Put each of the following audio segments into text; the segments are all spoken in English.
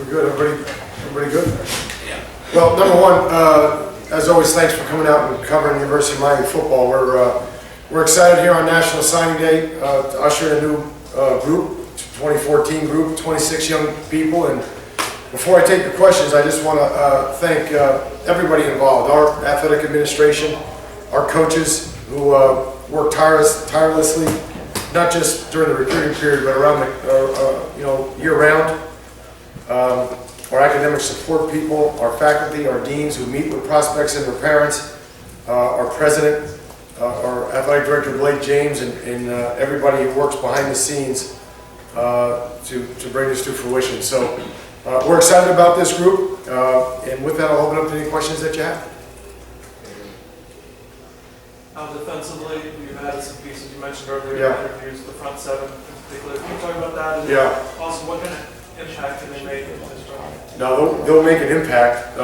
We're good. Everybody good? Yeah. Well, number one, as always, thanks for coming out and covering University of Miami football. We're excited here on National Signing Day to usher in a new group, 2014 group, 26 young people. And before I take your questions, I just want to thank everybody involved, our athletic administration, our coaches who work tirelessly, not just during the recruiting period, but around the year-round. Our academic support people, our faculty, our deans who meet with prospects and their parents, our president, our athletic director Blake James, and everybody who works behind the scenes to bring this to fruition. So we're excited about this group, and with that I'll open up to any questions that you have. Defensively, you've added some pieces you mentioned earlier Yeah. in interviews, the front seven in particular. Can you talk about that? And Yeah. also, what kind of impact can they make in this draft? No, they'll make an impact.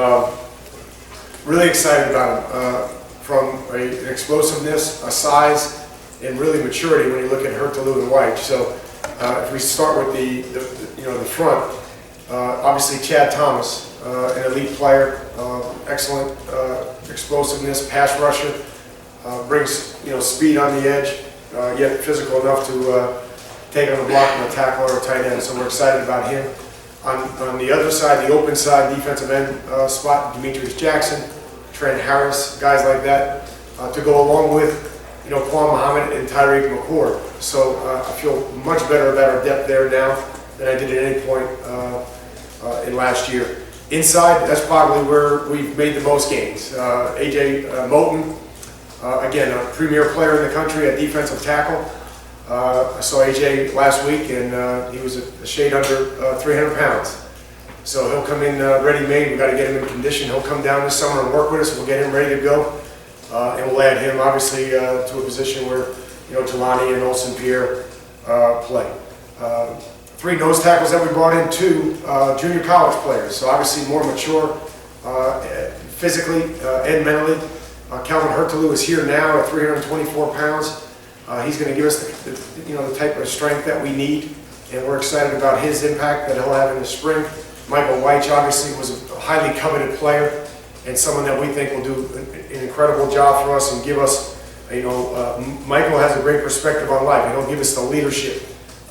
Really excited about them. From an explosiveness, a size, and really maturity when you look at Hurtalu and White. So if we start with the front, obviously Chad Thomas, an elite player, excellent explosiveness, pass rusher. Brings speed on the edge, yet physical enough to take on a block and a tackle or a tight end. So we're excited about him. On the other side, the open side, defensive end spot, Demetrius Jackson, Trent Harris, guys like that, to go along with Quan Muhammad and Tyreek McCord. So I feel much better about our depth there now than I did at any point in last year. Inside, that's probably where we've made the most gains. AJ Moten. Again, a premier player in the country at defensive tackle. I saw AJ last week, and he was a shade under 300 pounds. So he'll come in ready-made. We've got to get him in condition. He'll come down this summer and work with us. We'll get him ready to go, and we'll add him, obviously, to a position where Jelani and Olsen Pierre play. 3 nose tackles that we brought in, 2 junior college players. So obviously more mature physically and mentally. Calvin Hurtalu is here now at 324 pounds. He's going to give us the type of strength that we need, and we're excited about his impact that he'll have in the spring. Michael Weich obviously was a highly coveted player and someone that we think will do an incredible job for us and give us, Michael has a great perspective on life, and he'll give us the leadership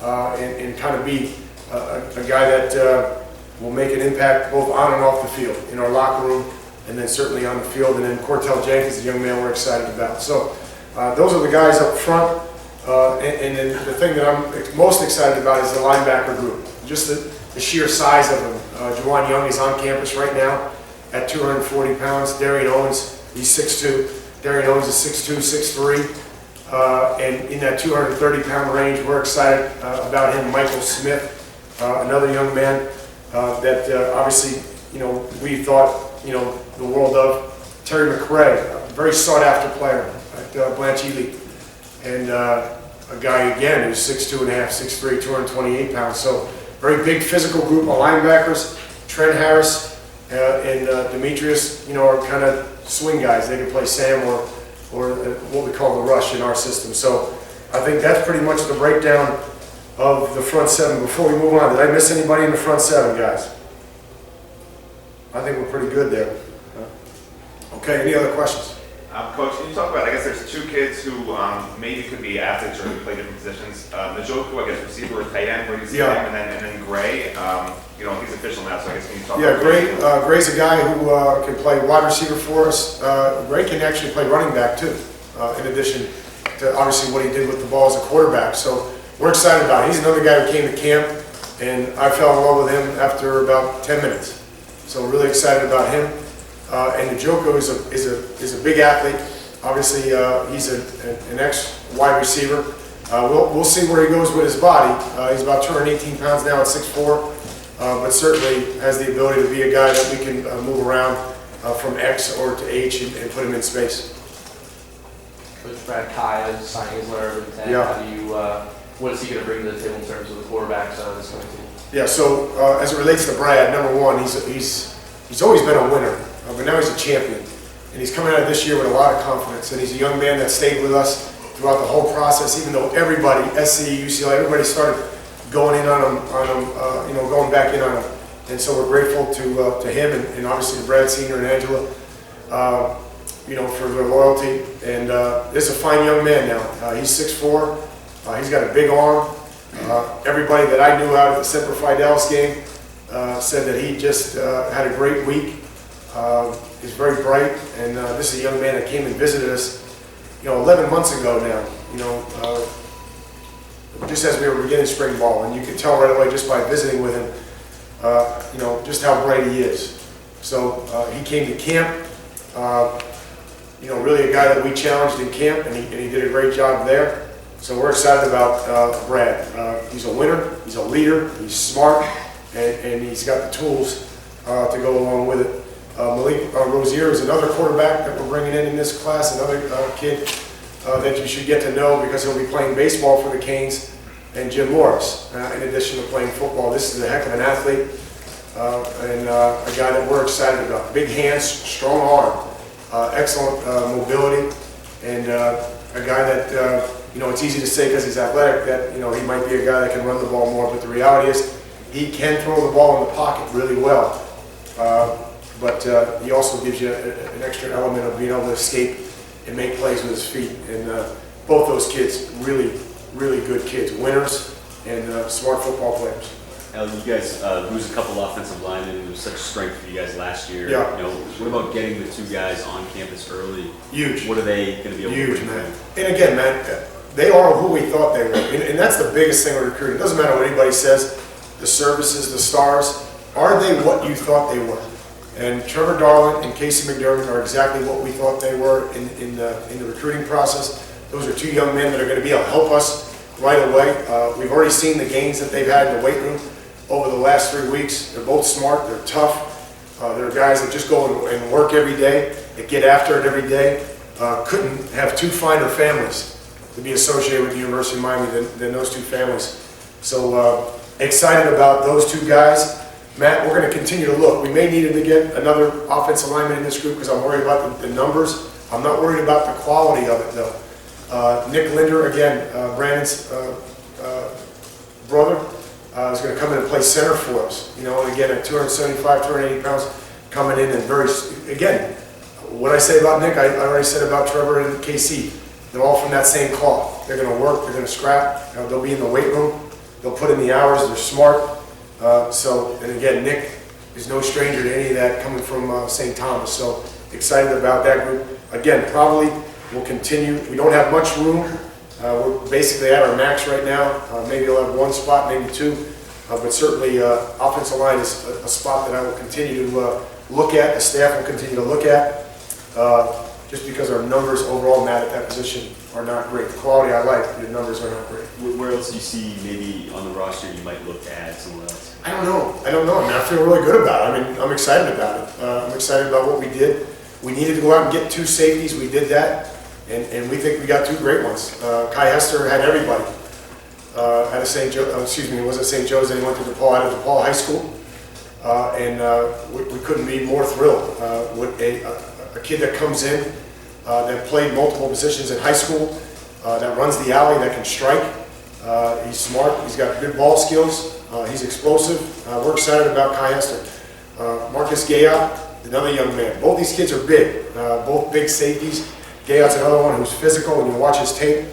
and kind of be a guy that will make an impact both on and off the field in our locker room, and then certainly on the field. And then Cortell Jenkins, a young man we're excited about. So those are the guys up front. And then the thing that I'm most excited about is the linebacker group. Just the sheer size of them. Juwan Young is on campus right now at 240 pounds. Darian Owens, he's 6'2". Darian Owens is 6'2", 6'3". And in that 230-pound range, we're excited about him. Michael Smith, another young man that obviously, we thought, the world of. Terry McRae, a very sought-after player at Blanche Ely, and a guy again who's 6'2.5", 6'3", 228 pounds. So very big physical group of linebackers. Trent Harris and Demetrius, are kind of swing guys. They can play Sam or what we call the rush in our system. So I think that's pretty much the breakdown of the front seven. Before we move on, did I miss anybody in the front seven, guys? I think we're pretty good there. Okay, any other questions? Coach, can you talk about, I guess there's 2 kids who maybe could be athletes or could play different positions. Njoku, I guess, receiver or tight end, where do you see him? And then Gray, he's official now, so I guess can you talk about Gray? Gray's a guy who can play wide receiver for us. Gray can actually play running back too, in addition to obviously what he did with the ball as a quarterback. So we're excited about it. He's another guy who came to camp, and I fell in love with him after about 10 minutes. So we're really excited about him. And Njoku is a big athlete. Obviously, he's an ex-wide receiver. We'll see where he goes with his body. He's about 218 pounds now at 6'4", but certainly has the ability to be a guy that we can move around from X or to H and put him in space. Coach Brad Kaya signing his letter of intent. Yeah. How do you, what is he going to bring to the table in terms of the quarterbacks on this coming team? Yeah. So as it relates to Brad, number one, he's always been a winner. But now he's a champion, and he's coming out of this year with a lot of confidence, and he's a young man that stayed with us throughout the whole process, even though everybody, SC, UCLA, everybody started going in on him, going back in on him. And so we're grateful to him and obviously to Brad Sr. and Angela, for their loyalty. And this is a fine young man now. He's 6'4". He's got a big arm. Everybody that I knew out at the Semper Fidelis game said that he just had a great week. He's very bright, and this is a young man that came and visited us, 11 months ago now. Just as we were beginning spring ball, and you could tell right away just by visiting with him, just how bright he is. So he came to camp. Really a guy that we challenged in camp, and he did a great job there. So we're excited about Brad. He's a winner, he's a leader, he's smart, and he's got the tools to go along with it. Malik Rozier is another quarterback that we're bringing in this class, another kid that you should get to know because he'll be playing baseball for the Canes, and Jim Morris, in addition to playing football. This is a heck of an athlete, and a guy that we're excited about. Big hands, strong arm, excellent mobility, and a guy that, it's easy to say because he's athletic that, he might be a guy that can run the ball more, but the reality is he can throw the ball in the pocket really well. But he also gives you an extra element of being able to escape and make plays with his feet. And both those kids, really, really good kids, winners and smart football players. Al, you guys lose a couple offensive linemen. It was such strength for you guys last year. Yeah. What about getting the two guys on campus early? Huge. What are they going to be able to Huge, bring? man. And again, man, they are who we thought they were. And that's the biggest thing with recruiting. It doesn't matter what anybody says, the services, the stars, are they what you thought they were? And Trevor Darling and Casey McDermott are exactly what we thought they were in the recruiting process. Those are two young men that are going to be able to help us right away. We've already seen the gains that they've had in the weight room over the last 3 weeks. They're both smart, they're tough. They're guys that just go and work every day, that get after it every day. Couldn't have two finer families to be associated with the University of Miami than those two families. So excited about those two guys. Matt, we're going to continue to look. We may need to get another offensive lineman in this group because I'm worried about the numbers. I'm not worried about the quality of it, though. Nick Linder, again, Brandon's brother, is going to come in and play center for us. And again, at 275, 280 pounds, coming in and again, what I say about Nick, I already said about Trevor and KC. They're all from that same cloth. They're going to work, they're going to scrap, they'll be in the weight room, they'll put in the hours, they're smart. And again, Nick is no stranger to any of that coming from St. Thomas. So excited about that group. Again, probably we'll continue. We don't have much room. We're basically at our max right now. Maybe we'll have one spot, maybe two. But certainly offensive line is a spot that I will continue to look at, the staff will continue to look at, just because our numbers overall, Matt, at that position are not great. The quality I like, the numbers are not great. Where else do you see maybe on the roster you might look to add somewhere else? I don't know. I mean, I feel really good about it. I mean, I'm excited about it. I'm excited about what we did. We needed to go out and get two safeties. We did that, and we think we got two great ones. Kai Hester had everybody. At a St. Joe, it wasn't St. Joe's, then he went to DePaul, out of DePaul High School. We couldn't be more thrilled with a kid that comes in, that played multiple positions in high school, that runs the alley, that can strike. He's smart, he's got good ball skills, he's explosive. We're excited about Kai Hester. Marcus Gayot, another young man. Both these kids are big, both big safeties. Gayot's another one who's physical, and you watch his tape.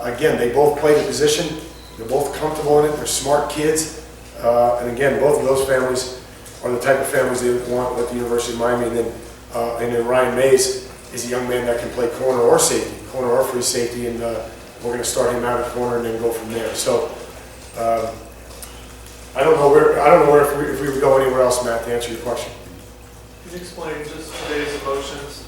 Again, they both play the position. They're both comfortable in it. They're smart kids. And again, both of those families are the type of families they want at the University of Miami. And then Ryan Mays is a young man that can play corner or safety, corner or free safety, and we're going to start him out at corner and then go from there. So I don't know if we would go anywhere else, Matt, to answer your question. Can you explain just today's emotions?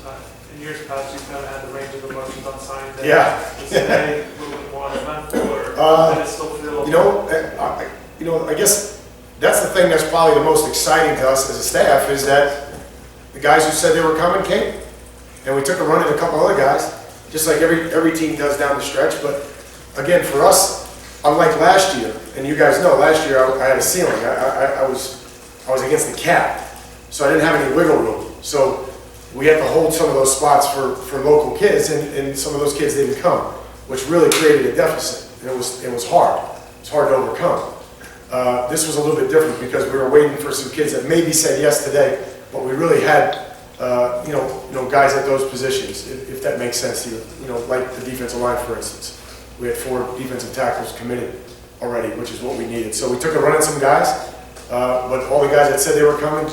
In years past, you've kind of had the range of emotions on signing day. Yeah. Is today a little bit more eventful, or did it still feel? I guess that's the thing that's probably the most exciting to us as a staff is that the guys who said they were coming came, and we took a run at a couple other guys, just like every team does down the stretch. But again, for us, unlike last year, and you guys know, last year I had a ceiling. I was against the cap, so I didn't have any wiggle room. So we had to hold some of those spots for local kids, and some of those kids didn't come, which really created a deficit. And it was hard. It's hard to overcome. This was a little bit different because we were waiting for some kids that maybe said yes today, but we really had, guys at those positions, if that makes sense to you. Like the defensive line, for instance. We had 4 defensive tackles committed already, which is what we needed. So we took a run at some guys, but all the guys that said they were coming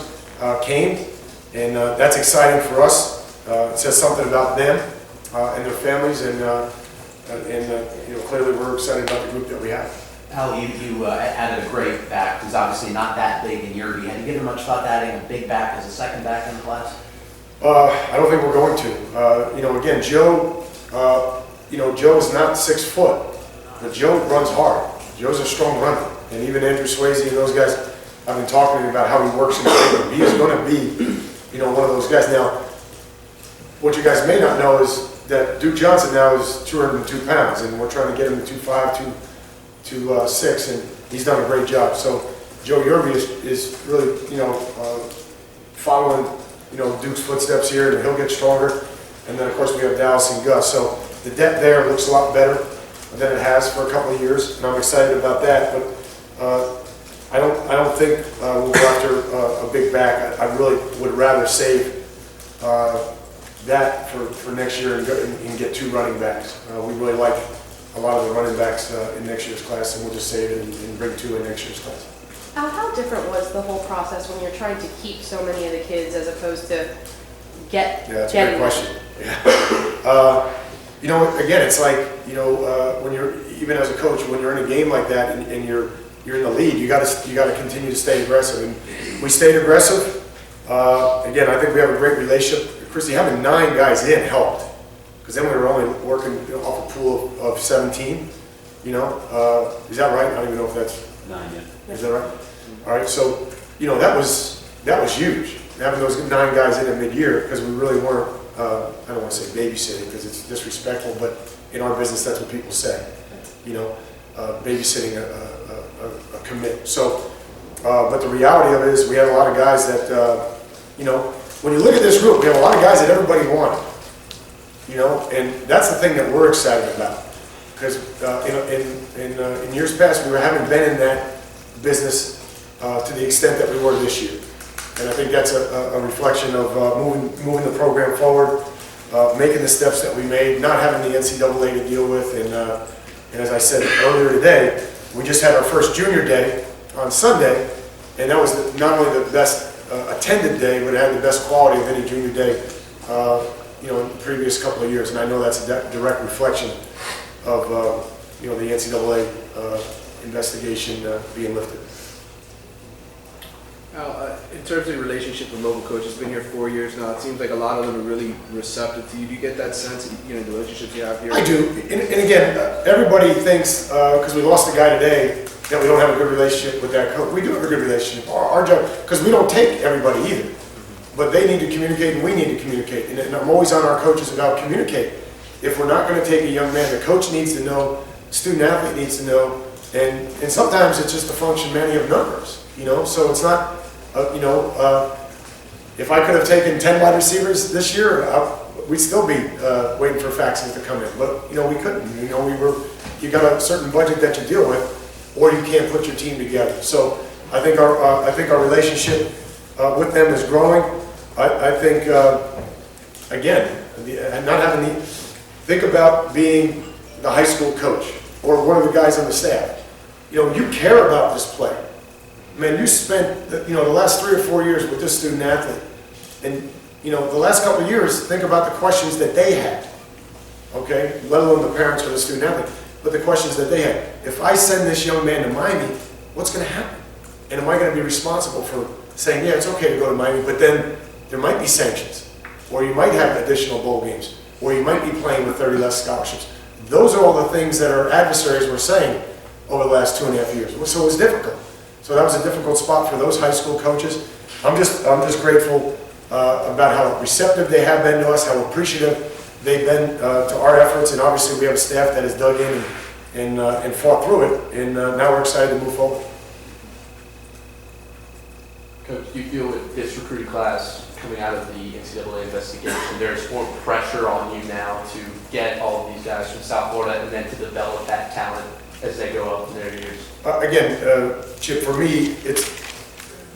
came, and that's exciting for us. It says something about them and their families, and clearly we're excited about the group that we have. Al, you added a great back who's obviously not that big in your. Had you given much thought to adding a big back as a second back in the class? I don't think we're going to. Again, Joe, Joe is not 6 foot, but Joe runs hard. Joe's a strong runner. And even Andrew Swayze and those guys, I've been talking to him about how he works in the game. He is going to be, one of those guys. Now, what you guys may not know is that Duke Johnson now is 202 pounds, and we're trying to get him to 2.5, 2.6, and he's done a great job. So Joe Yerby is really, following, Duke's footsteps here, and he'll get stronger. And then, of course, we have Dallas and Gus. So the depth there looks a lot better than it has for a couple of years, and I'm excited about that. But I don't think we'll go after a big back. I really would rather save that for next year and get 2 running backs. We really like a lot of the running backs in next year's class, and we'll just save it and bring 2 in next year's class. Al, how different was the whole process when you're trying to keep so many of the kids as opposed to Yeah, that's a getting great question. Yeah. Again, it's like, when you're, even as a coach, when you're in a game like that and you're in the lead, you got to continue to stay aggressive. And we stayed aggressive. Again, I think we have a great relationship. Christy, having 9 guys in helped, because then we were only working off a pool of 17. Is that right? I don't even know if that's 9 yet. Is that right? All right. So that was huge, having those 9 guys in at mid-year, because we really weren't. I don't want to say babysitting because it's disrespectful, but in our business, that's what people say. Babysitting a commit. So, but the reality of it is, we have a lot of guys that, when you look at this group, we have a lot of guys that everybody wanted. And that's the thing that we're excited about, because in years past, we haven't been in that business to the extent that we were this year. And I think that's a reflection of moving the program forward, making the steps that we made, not having the NCAA to deal with. And as I said earlier today, we just had our first junior day on Sunday, and that was not only the best attended day, but it had the best quality of any junior day in the previous couple of years. And I know that's a direct reflection of the NCAA investigation being lifted. Now, in terms of your relationship with local coaches, it's been here 4 years now. It seems like a lot of them are really receptive to you. Do you get that sense, the relationships you have here? I do. And again, everybody thinks, because we lost a guy today, that we don't have a good relationship with that coach. We do have a good relationship. Our job, because we don't take everybody either. But they need to communicate and we need to communicate. And I'm always on our coaches about communicate. If we're not going to take a young man, the coach needs to know, the student athlete needs to know, and sometimes it's just a function, many of numbers. So it's not. If I could have taken 10 wide receivers this year, we'd still be waiting for faxes to come in. But we couldn't. You got a certain budget that you deal with, or you can't put your team together. So I think our relationship with them is growing. I think again, not having think about being the high school coach or one of the guys on the staff. You care about this player. Man, you spent the last 3 or 4 years with this student athlete, and the last couple of years, think about the questions that they had. Okay, let alone the parents or the student athlete, but the questions that they had. If I send this young man to Miami, what's going to happen? And am I going to be responsible for saying, yeah, it's okay to go to Miami, but then there might be sanctions, or you might have additional bowl games, or you might be playing with 30 less scholarships. Those are all the things that our adversaries were saying over the last 2.5 years. So it was difficult. So that was a difficult spot for those high school coaches. I'm just grateful about how receptive they have been to us, how appreciative they've been to our efforts, and obviously we have a staff that has dug in and fought through it, and now we're excited to move forward. Coach, do you feel with this recruiting class coming out of the NCAA investigation, there's more pressure on you now to get all of these guys from South Florida and then to develop that talent as they go up in their years? Again, Chip, for me,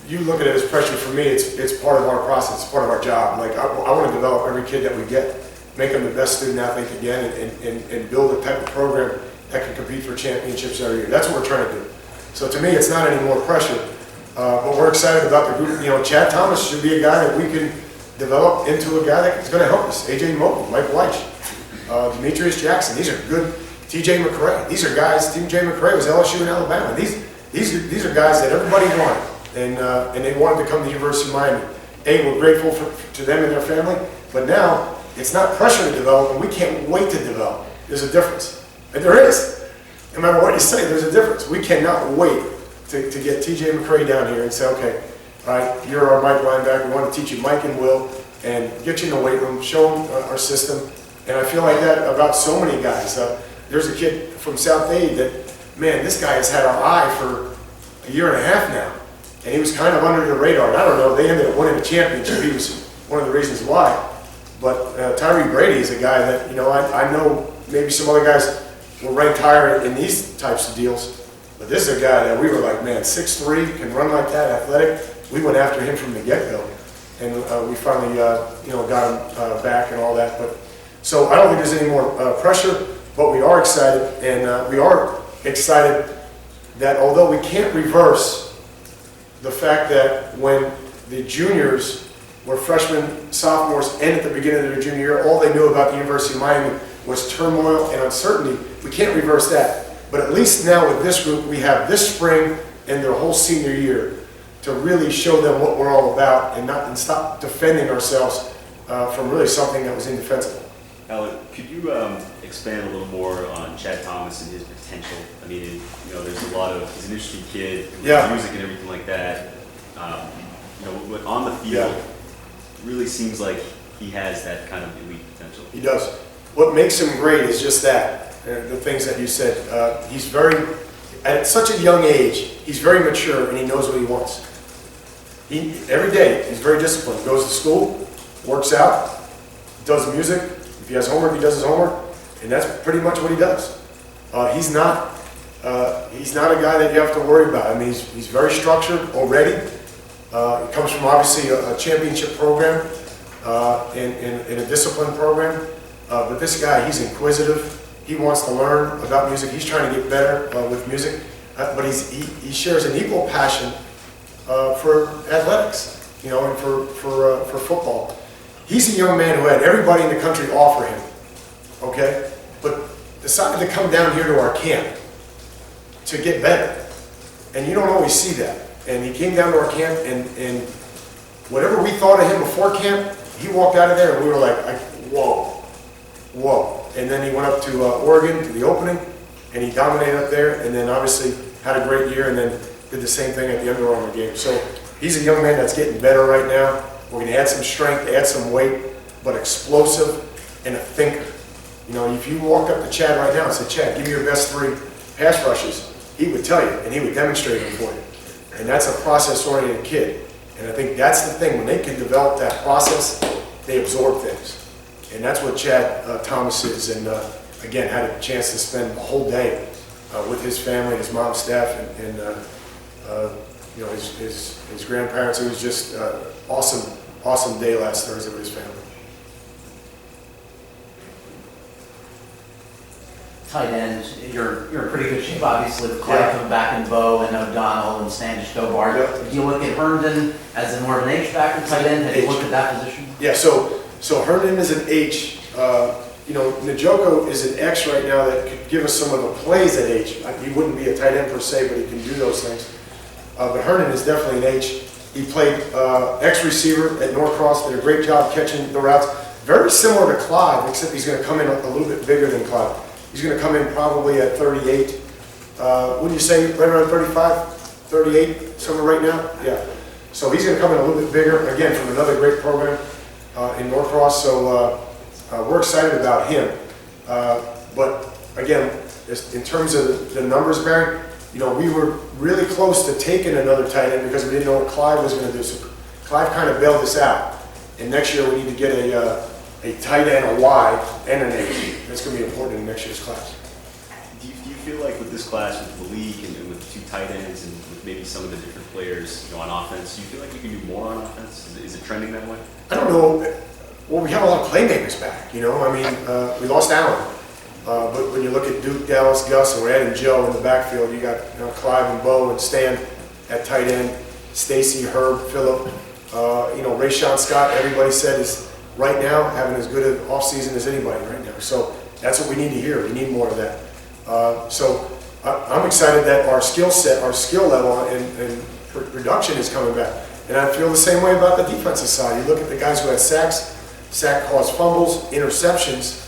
you look at it as pressure. For me, it's part of our process, it's part of our job. Like, I want to develop every kid that we get, make them the best student athlete again, and build a type of program that can compete for championships every year. That's what we're trying to do. So to me, it's not any more pressure, but we're excited about the group. You know, Chad Thomas should be a guy that we can develop into a guy that's going to help us. AJ Moten, Mike Weich, Demetrius Jackson. These are good. TJ McRae. These are guys. TJ McRae was LSU in Alabama. These are guys that everybody wanted, and they wanted to come to the University of Miami. We're grateful to them and their family, but now it's not pressure to develop, and we can't wait to develop. There's a difference. And there is. No matter what you say, there's a difference. We cannot wait to get TJ McRae down here and say, okay, all right, you're our Mike linebacker. We want to teach you Mike and Will and get you in the weight room, show them our system. And I feel like that about so many guys. There's a kid from South Aid that, man, this guy has had our eye for a year and a half now. And he was kind of under the radar. And I don't know, they ended up winning a championship. He was one of the reasons why. But Tyree Brady is a guy that, you know, I know maybe some other guys were ranked higher in these types of deals. But this is a guy that we were like, man, 6'3", can run like that, athletic. We went after him from the get-go. And we finally, you know, got him back and all that. But so I don't think there's any more pressure, but we are excited. And we are excited that although we can't reverse the fact that when the juniors were freshmen, sophomores, and at the beginning of their junior year, all they knew about the University of Miami was turmoil and uncertainty. We can't reverse that. But at least now with this group, we have this spring and their whole senior year to really show them what we're all about and stop defending ourselves from really something that was indefensible. Alan, could you expand a little more on Chad Thomas and his potential? I mean, you know, there's a lot of, he's an interesting kid, with music and everything like that. You know, on the field, really seems like he has that kind of elite potential. He does. What makes him great is just that, the things that you said. He's very, at such a young age, he's very mature and he knows what he wants. Every day, he's very disciplined. He goes to school, works out, does music. If he has homework, he does his homework, and that's pretty much what he does. He's not a guy that you have to worry about. I mean, he's very structured already. He comes from obviously a championship program in a disciplined program. But this guy, he's inquisitive. He wants to learn about music. He's trying to get better with music. But he shares an equal passion for athletics, you know, and for football. He's a young man who had everybody in the country offer him, okay? But decided to come down here to our camp to get better. And you don't always see that. And he came down to our camp, and whatever we thought of him before camp, he walked out of there and we were like whoa, whoa. And then he went up to Oregon to the opening, and he dominated up there, and then obviously had a great year, and then did the same thing at the Under Armour game. So he's a young man that's getting better right now. We're going to add some strength, add some weight, but explosive and a thinker. You know, if you walk up to Chad right now and say, Chad, give me your best 3 pass rushes, he would tell you, and he would demonstrate them for you. And that's a process-oriented kid. And I think that's the thing. When they can develop that process, they absorb things. And that's what Chad Thomas is. And again, had a chance to spend a whole day with his family, his mom, staff, and you know, his grandparents. It was just awesome day last Thursday with his family. Tight end, you're in pretty good shape, obviously, with Clay coming back in Bo and O'Donnell and Standish Dobart. Yep. Do you look at Herndon as a more of an H-back tight end? Have you looked at that position? Yeah, so Herndon is an H. You know, Njoko is an X right now that could give us some of the plays at H. He wouldn't be a tight end per se, but he can do those things. But Herndon is definitely an H. He played X receiver at Norcross, did a great job catching the routes. Very similar to Clive, except he's going to come in a little bit bigger than Clive. He's going to come in probably at 38. Wouldn't you say right around 35, 38, somewhere right now? Yeah. So he's going to come in a little bit bigger, again, from another great program in Norcross. So we're excited about him. But again, in terms of the numbers, Barry, you know, we were really close to taking another tight end because we didn't know what Clive was going to do. So Clive kind of bailed us out. And next year we need to get a tight end, a Y, and an H. That's going to be important in next year's class. do you feel like with this class, with Malik and with the 2 tight ends and with maybe some of the different players, on offense, do you feel like you can do more on offense? Is it trending that way? I don't know. Well, we have a lot of playmakers back, I mean, we lost Allen. But when you look at Duke, Dallas, Gus, and we're adding Joe in the backfield, you got Clive and Bo and Stan at tight end, Stacy, Herb, Phillip, Rayshawn Scott, everybody said is right now having as good an offseason as anybody right now. So that's what we need to hear. We need more of that. So I'm excited that our skill set, our skill level and production is coming back. And I feel the same way about the defensive side. You look at the guys who had sacks, caused fumbles, interceptions,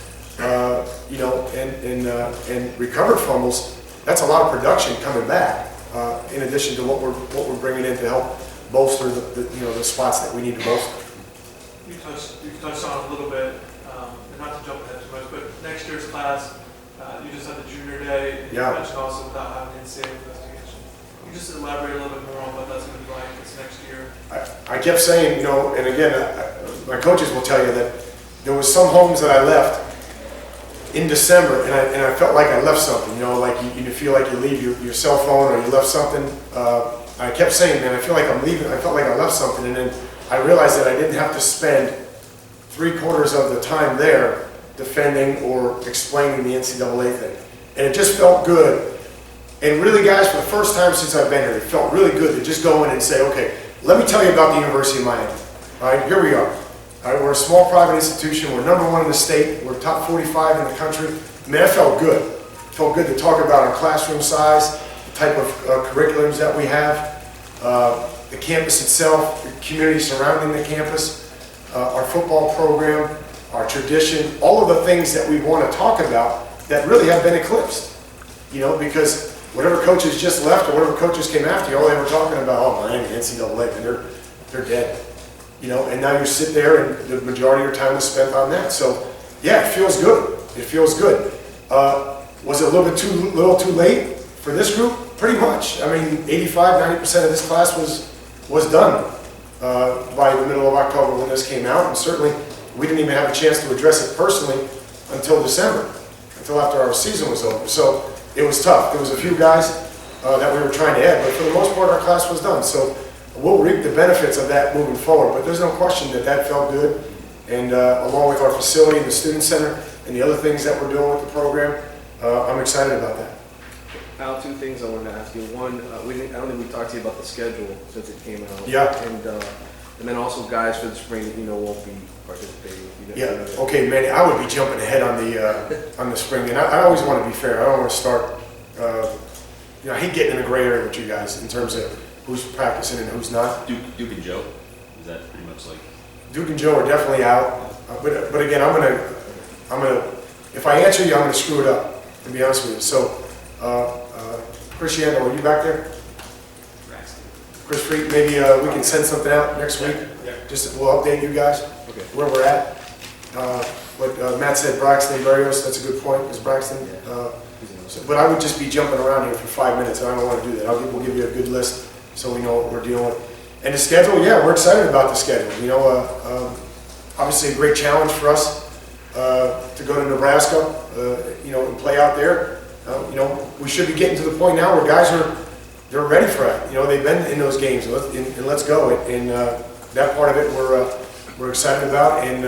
and recovered fumbles. That's a lot of production coming back. In addition to what we're bringing in to help bolster the spots that we need to bolster. You touched on it a little bit, and not to jump ahead too much, but next year's class, you just had the junior day, and you mentioned also without having an NCAA investigation. Can you just elaborate a little bit more on what that's going to be like this next year? I kept saying, and again, my coaches will tell you that there was some homes that I left in December, and I felt like I left something, like you feel like you leave your cell phone or you left something. I kept saying, man, I feel like I'm leaving. I felt like I left something, and then I realized that I didn't have to spend 3/4 of the time there defending or explaining the NCAA thing. And it just felt good. And really, guys, for the first time since I've been here, it felt really good to just go in and say, okay, let me tell you about the University of Miami. All right, here we are. All right, we're a small private institution. We're #1 in the state. We're top 45 in the country. I mean, that felt good. It felt good to talk about our classroom size, the type of curriculums that we have, the campus itself, the community surrounding the campus, our football program, our tradition, all of the things that we want to talk about that really have been eclipsed. Because whatever coaches just left or whatever coaches came after you, all they were talking about, oh, Miami, NCAA, and they're dead. And now you sit there and the majority of your time is spent on that. So, yeah, it feels good. It feels good. Was it a little too late for this group? Pretty much. I mean, 85–90% of this class was done by the middle of October when this came out, and certainly we didn't even have a chance to address it personally until December, until after our season was over. So it was tough. There was a few guys that we were trying to add, but for the most part, our class was done. So we'll reap the benefits of that moving forward, but there's no question that felt good. And along with our facility and the student center and the other things that we're doing with the program, I'm excited about that. Al, 2 things I wanted to ask you. One, I don't think we talked to you about the schedule since it came out. Yeah. And then also guys for the spring that won't be participating. Yeah. Okay, Manny, I would be jumping ahead on the spring, and I always want to be fair. I don't want to start. I hate getting in a gray area with you guys in terms of who's practicing and who's not. Duke and Joe, is that pretty much like? Duke and Joe are definitely out, but again, I'm gonna. If I answer you, I'm gonna screw it up. To be honest with you, so. Cristiano, are you back there? Chris Freak, maybe we can send something out next week. Yeah. Just we'll update you guys where we're at. What Matt said, Braxton Barrios, that's a good point. Is Braxton? But I would just be jumping around here for 5 minutes, and I don't want to do that. We'll give you a good list so we know what we're dealing with. And the schedule, yeah, we're excited about the schedule. Obviously a great challenge for us to go to Nebraska, and play out there. We should be getting to the point now where guys they're ready for it. They've been in those games, and let's go. And that part of it we're excited about, and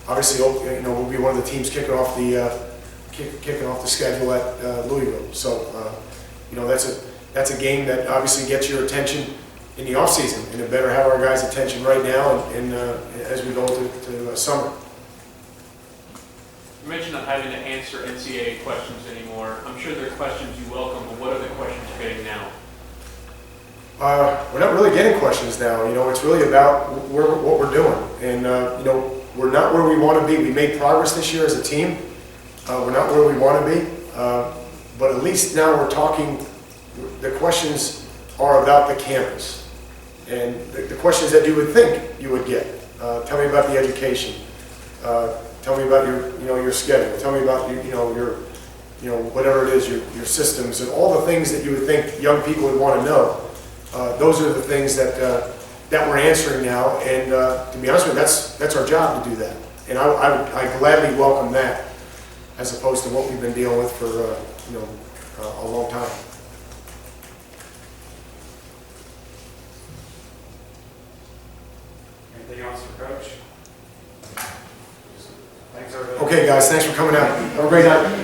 obviously, we'll be one of the teams kicking off the schedule at Louisville. So, that's a game that obviously gets your attention in the off season, and it better have our guys' attention right now, and as we go to summer. You mentioned not having to answer NCAA questions anymore. I'm sure there are questions you welcome, but what are the questions you're getting now? We're not really getting questions now. It's really about what we're doing. And, we're not where we want to be. We made progress this year as a team. We're not where we want to be. But at least now we're talking, the questions are about the campus. And the questions that you would think you would get. Tell me about the education. Tell me about your schedule. Tell me about your whatever it is, your systems, and all the things that you would think young people would want to know. Those are the things that we're answering now, and to be honest with you, that's our job to do that. And I gladly welcome that, as opposed to what we've been dealing with for a long time. Anything else for Coach? Thanks, everybody. Okay, guys, thanks for coming out. Have a great night.